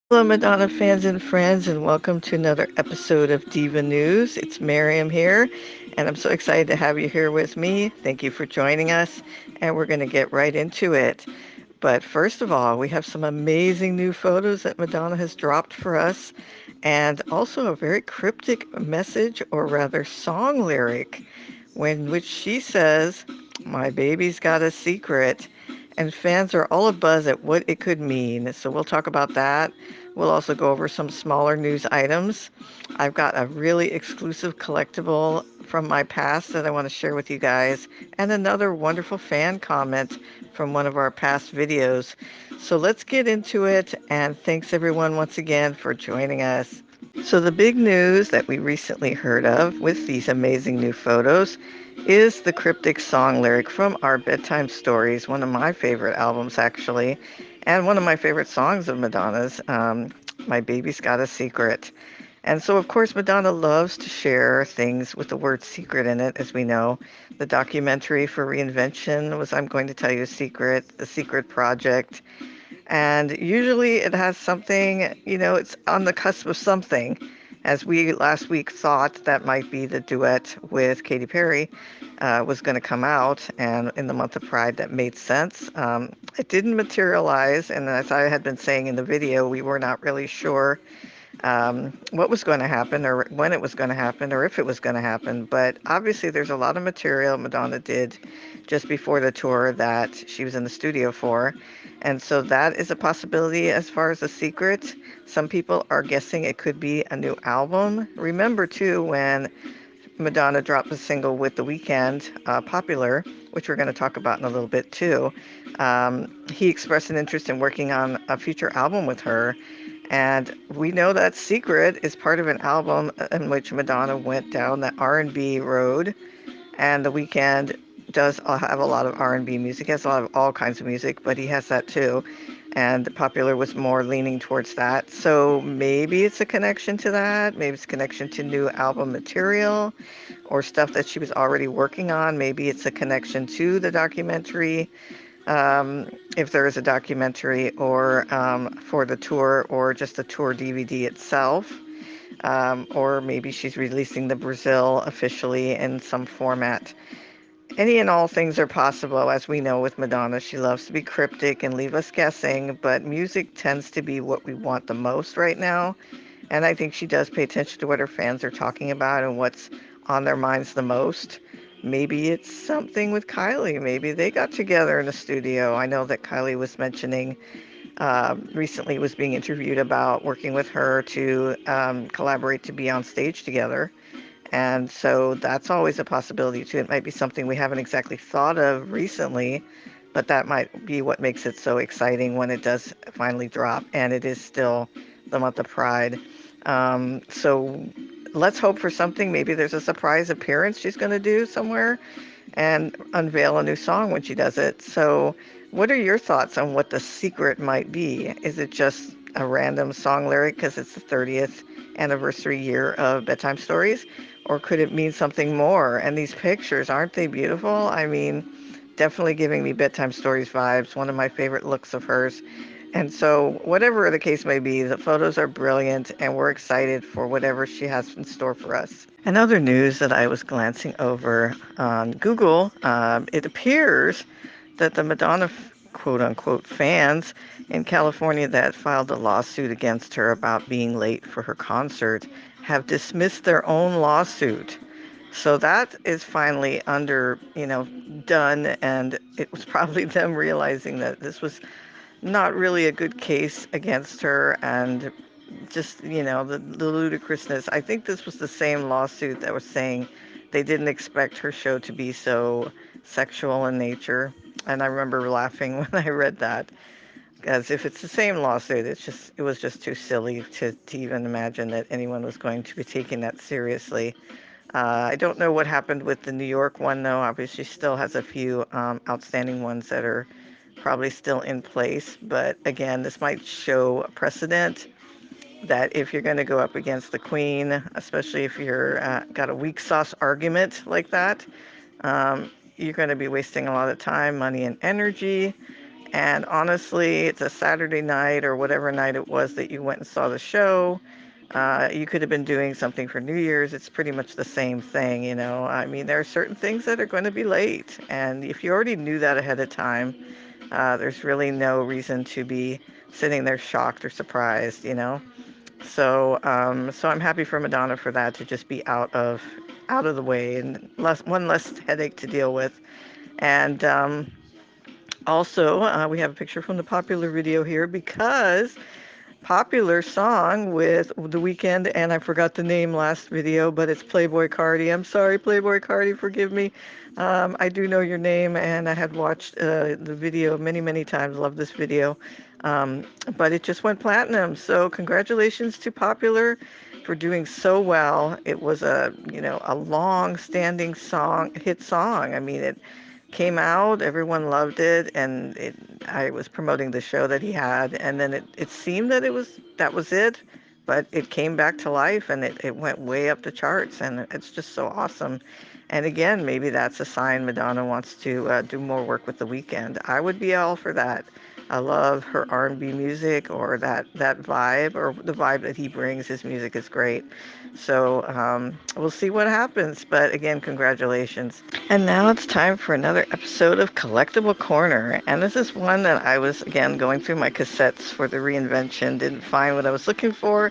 Hello, Madonna fans and friends, and welcome to another episode of Diva News. It's Miriam here, and I'm so excited to have you here with me. Thank you for joining us, and we're going to get right into it. But first of all, we have some amazing new photos that Madonna has dropped for us, and also a very cryptic message, or rather, song lyric, in which she says, "My baby's got a secret." And fans are all abuzz at what it could mean. So we'll talk about that. We'll also go over some smaller news items. I've got a really exclusive collectible from my past that I want to share with you guys, and another wonderful fan comment from one of our past videos. So let's get into it, and thanks everyone once again for joining us. So, the big news that we recently heard of with these amazing new photos is the cryptic song lyric from our Bedtime Stories, one of my favorite albums, actually, and one of my favorite songs of Madonna's, My Baby's Got a Secret. And so, of course, Madonna loves to share things with the word secret in it, as we know. The documentary for Reinvention was I'm Going to Tell You a Secret, The Secret Project. And usually it has something, it's on the cusp of something. As we last week thought that might be the duet with Katy Perry was going to come out, and in the month of Pride, that made sense. It didn't materialize, and as I had been saying in the video, we were not really sure what was going to happen or when it was going to happen or if it was going to happen. But obviously, there's a lot of material Madonna did just before the tour that she was in the studio for. And so that is a possibility as far as a secret. Some people are guessing it could be a new album. Remember, too, when Madonna dropped a single with The Weeknd, Popular, which we're going to talk about in a little bit, too. He expressed an interest in working on a future album with her. And we know that Secret is part of an album in which Madonna went down the R&B road, and The Weeknd does have a lot of R&B music. He has a lot of all kinds of music, but he has that too. And Popular was more leaning towards that. So maybe it's a connection to that. Maybe it's a connection to new album material or stuff that she was already working on. Maybe it's a connection to the documentary, if there is a documentary, or for the tour, or just the tour DVD itself. Or maybe she's releasing the Brazil officially in some format. Any and all things are possible, as we know with Madonna. She loves to be cryptic and leave us guessing, but music tends to be what we want the most right now. And I think she does pay attention to what her fans are talking about and what's on their minds the most. Maybe it's something with Kylie. Maybe they got together in a studio. I know that Kylie was mentioning recently, was being interviewed about working with her to collaborate to be on stage together. And so that's always a possibility too. It might be something we haven't exactly thought of recently, but that might be what makes it so exciting when it does finally drop. And it is still the month of Pride. So let's hope for something. Maybe there's a surprise appearance she's going to do somewhere and unveil a new song when she does it. So, what are your thoughts on what the secret might be? Is it just a random song lyric because it's the 30th anniversary year of Bedtime Stories? Or could it mean something more? And these pictures, aren't they beautiful? I mean, definitely giving me Bedtime Stories vibes, one of my favorite looks of hers. And so, whatever the case may be, the photos are brilliant, and we're excited for whatever she has in store for us. And other news that I was glancing over on Google, it appears that the Madonna quote unquote fans in California that filed a lawsuit against her about being late for her concert have dismissed their own lawsuit. So that is finally done, and it was probably them realizing that this was not really a good case against her, and just, the ludicrousness. I think this was the same lawsuit that was saying they didn't expect her show to be so sexual in nature. And I remember laughing when I read that, as if it's the same lawsuit. It was just too silly to even imagine that anyone was going to be taking that seriously. I don't know what happened with the New York one, though. Obviously, still has a few outstanding ones that are probably still in place. But again, this might show a precedent that if you're going to go up against the queen, especially if you're got a weak sauce argument like that, you're going to be wasting a lot of time, money, and energy. And honestly, it's a Saturday night or whatever night it was that you went and saw the show. You could have been doing something for New Year's. It's pretty much the same thing, you know. I mean, there are certain things that are going to be late. And if you already knew that ahead of time, there's really no reason to be sitting there shocked or surprised, you know. So I'm happy for Madonna for that to just be out of the way and one less headache to deal with. And also, we have a picture from the popular video here because popular song with The Weeknd, and I forgot the name last video, but it's Playboy Cardi. I'm sorry, Playboy Cardi, forgive me. I do know your name, and I had watched the video many, many times. Love this video, um, but it just went platinum. So congratulations to Popular for doing so well. It was a long-standing hit song. I mean, it came out, everyone loved it, and I was promoting the show that he had, and then it seemed that that was it, but it came back to life and it went way up the charts, and it's just so awesome. And again, maybe that's a sign Madonna wants to do more work with The Weeknd. I would be all for that. I love her R&B music or that vibe or the vibe that he brings. His music is great. So we'll see what happens. But again, congratulations. And now it's time for another episode of Collectible Corner. And this is one that I was, again, going through my cassettes for the reinvention, didn't find what I was looking for.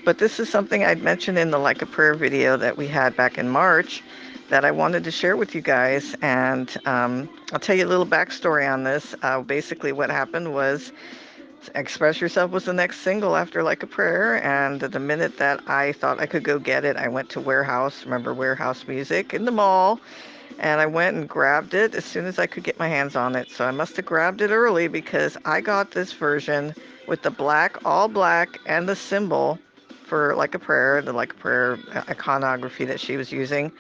But this is something I'd mentioned in the Like a Prayer video that we had back in March that I wanted to share with you guys. And I'll tell you a little backstory on this. Basically, what happened was Express Yourself was the next single after Like a Prayer, and the minute that I thought I could go get it, I went to Warehouse, remember Warehouse Music, in the mall, and I went and grabbed it as soon as I could get my hands on it. So I must have grabbed it early because I got this version with the all black, and the symbol for Like a Prayer, the Like a Prayer iconography that she was using.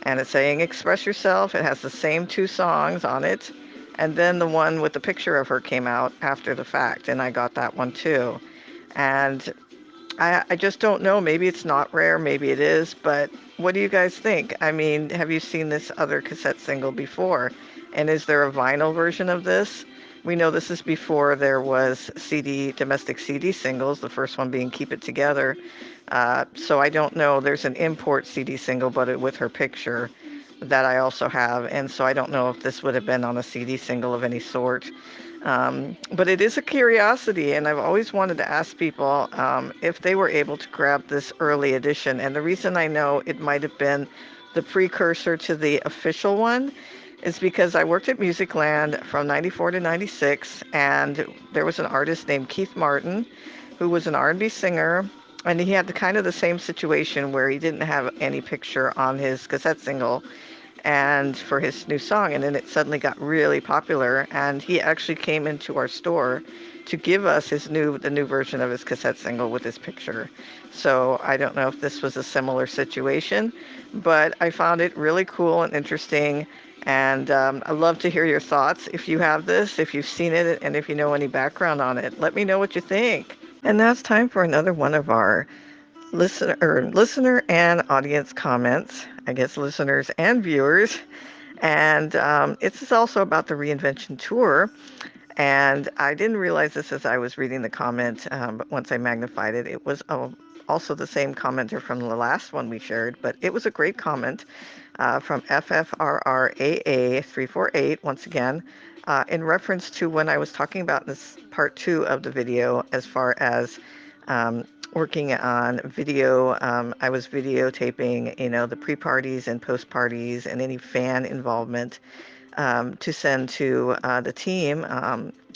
And it's saying Express Yourself. It has the same two songs on it. And then the one with the picture of her came out after the fact, and I got that one too. And I just don't know. Maybe it's not rare, maybe it is, but what do you guys think? I mean, have you seen this other cassette single before? And is there a vinyl version of this? We know this is before there was domestic CD singles, the first one being Keep It Together. So I don't know. There's an import CD single, but with her picture that I also have. And so I don't know if this would have been on a CD single of any sort. But it is a curiosity, and I've always wanted to ask people if they were able to grab this early edition. And the reason I know it might have been the precursor to the official one is because I worked at Musicland from 94 to 96, and there was an artist named Keith Martin who was an R&B singer, and he had kind of the same situation where he didn't have any picture on his cassette single and for his new song, and then it suddenly got really popular, and he actually came into our store to give us the new version of his cassette single with his picture. So I don't know if this was a similar situation, but I found it really cool and interesting, and I'd love to hear your thoughts. If you have this, if you've seen it, and if you know any background on it, let me know what you think. And now it's time for another one of our listener and audience comments. I guess listeners and viewers. And it's also about the reinvention tour. And I didn't realize this as I was reading the comment, but once I magnified it, it was also the same commenter from the last one we shared. But it was a great comment from FFRRAA348, once again, in reference to when I was talking about this part two of the video, as far as um, working on video. I was videotaping, the pre-parties and post-parties and any fan involvement to send to the team,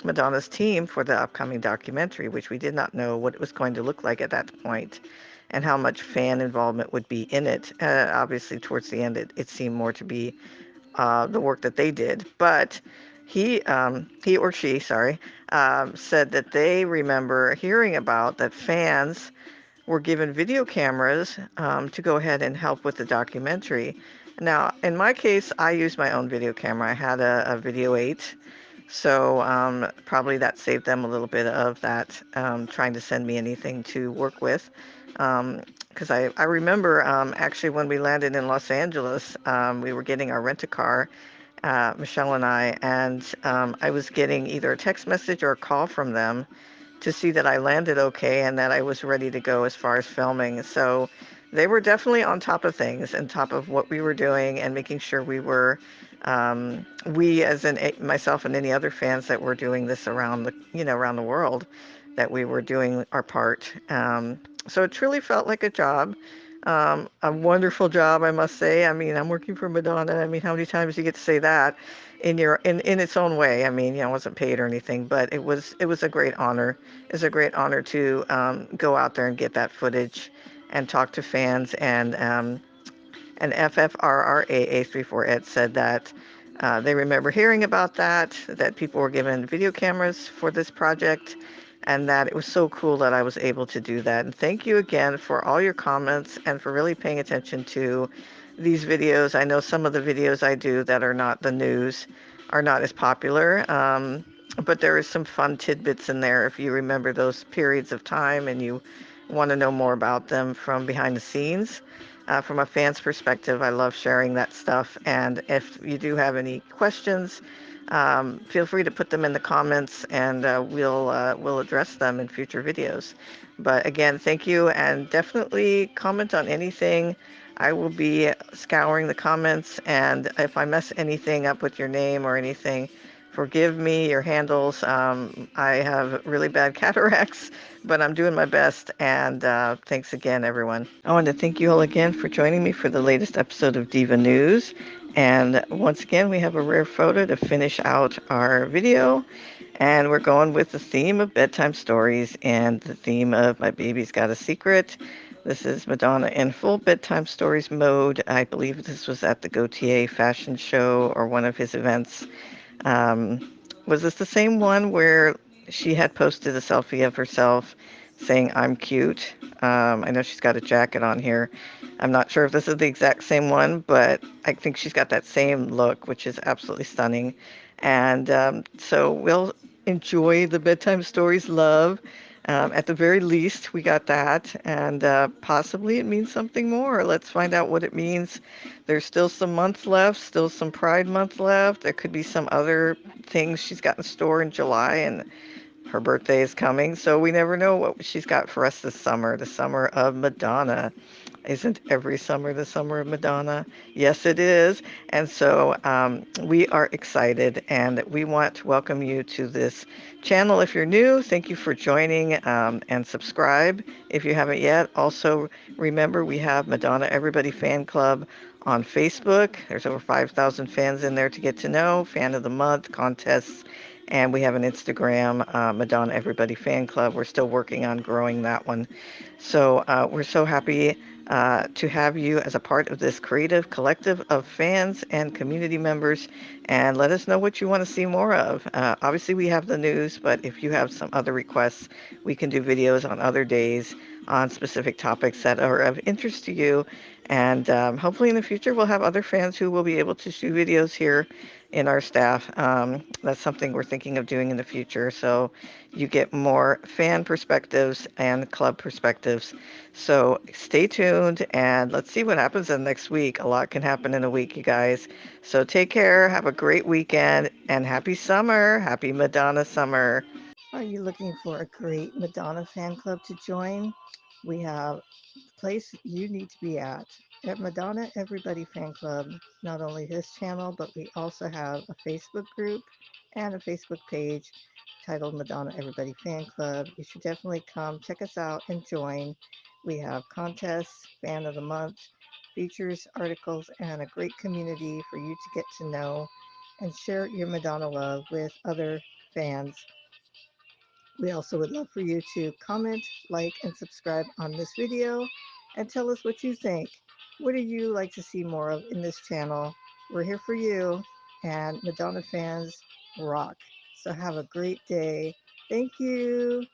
Madonna's team, for the upcoming documentary, which we did not know what it was going to look like at that point and how much fan involvement would be in it. Obviously, towards the end, it seemed more to be the work that they did. But he or she, sorry, said that they remember hearing about that fans were given video cameras to go ahead and help with the documentary. Now, in my case, I used my own video camera. I had a Video 8, so probably that saved them a little bit of that, trying to send me anything to work with. Because I remember actually when we landed in Los Angeles, we were getting our rent-a-car, Michelle and I, and I was getting either a text message or a call from them to see that I landed okay and that I was ready to go as far as filming. So they were definitely on top of things, and top of what we were doing, and making sure we as in myself and any other fans that were doing this around around the world, that we were doing our part. So it truly felt like a job. A wonderful job, I must say. I mean, I'm working for Madonna. I mean, how many times do you get to say that in its own way? I mean, I wasn't paid or anything, but it was a great honor. It's a great honor to go out there and get that footage and talk to fans. And FFRRAA34 Ed said that they remember hearing about that people were given video cameras for this project, and that it was so cool that I was able to do that. And thank you again for all your comments and for really paying attention to these videos. I know some of the videos I do that are not the news are not as popular, but there is some fun tidbits in there if you remember those periods of time and you want to know more about them from behind the scenes. From a fan's perspective, I love sharing that stuff. And if you do have any questions, feel free to put them in the comments, and we'll address them in future videos. But again, thank you, and definitely comment on anything. I will be scouring the comments, and if I mess anything up with your name or anything, forgive me. Your handles. I have really bad cataracts, but I'm doing my best. And thanks again, everyone. I want to thank you all again for joining me for the latest episode of Diva News. And once again, we have a rare photo to finish out our video. And we're going with the theme of bedtime stories and the theme of My Baby's Got a Secret. This is Madonna in full bedtime stories mode. I believe this was at the Gautier fashion show or one of his events. Um, was this the same one where she had posted a selfie of herself saying, "I'm cute"? I know she's got a jacket on here. I'm not sure if this is the exact same one, but I think she's got that same look, which is absolutely stunning. And so we'll enjoy the bedtime stories love. At the very least, we got that, and possibly it means something more. Let's find out what it means. There's still some months left, still some Pride Month left. There could be some other things she's got in store in July, and her birthday is coming, so we never know what she's got for us this summer, the summer of Madonna. Isn't every summer the summer of Madonna? Yes, it is. And so we are excited, and we want to welcome you to this channel. If you're new, thank you for joining, and subscribe if you haven't yet. Also, remember we have Madonna Everybody Fan Club on Facebook. There's over 5,000 fans in there to get to know, fan of the month, contests, and we have an Instagram, Madonna Everybody Fan Club. We're still working on growing that one. So we're so happy to have you as a part of this creative collective of fans and community members. And let us know what you want to see more of. Obviously, we have the news, but if you have some other requests, we can do videos on other days on specific topics that are of interest to you. And hopefully in the future, we'll have other fans who will be able to do videos here in our staff. That's something we're thinking of doing in the future. So you get more fan perspectives and club perspectives. So stay tuned, and let's see what happens in next week. A lot can happen in a week, you guys. So take care, have a great weekend, and happy summer. Happy Madonna summer. Are you looking for a great Madonna fan club to join? We have a place you need to be at Madonna Everybody Fan Club. Not only this channel, but we also have a Facebook group and a Facebook page titled Madonna Everybody Fan Club. You should definitely come check us out and join. We have contests, fan of the month, features, articles, and a great community for you to get to know and share your Madonna love with other fans. We also would love for you to comment, like, and subscribe on this video and tell us what you think. What do you like to see more of in this channel? We're here for you, and Madonna fans rock. So have a great day. Thank you.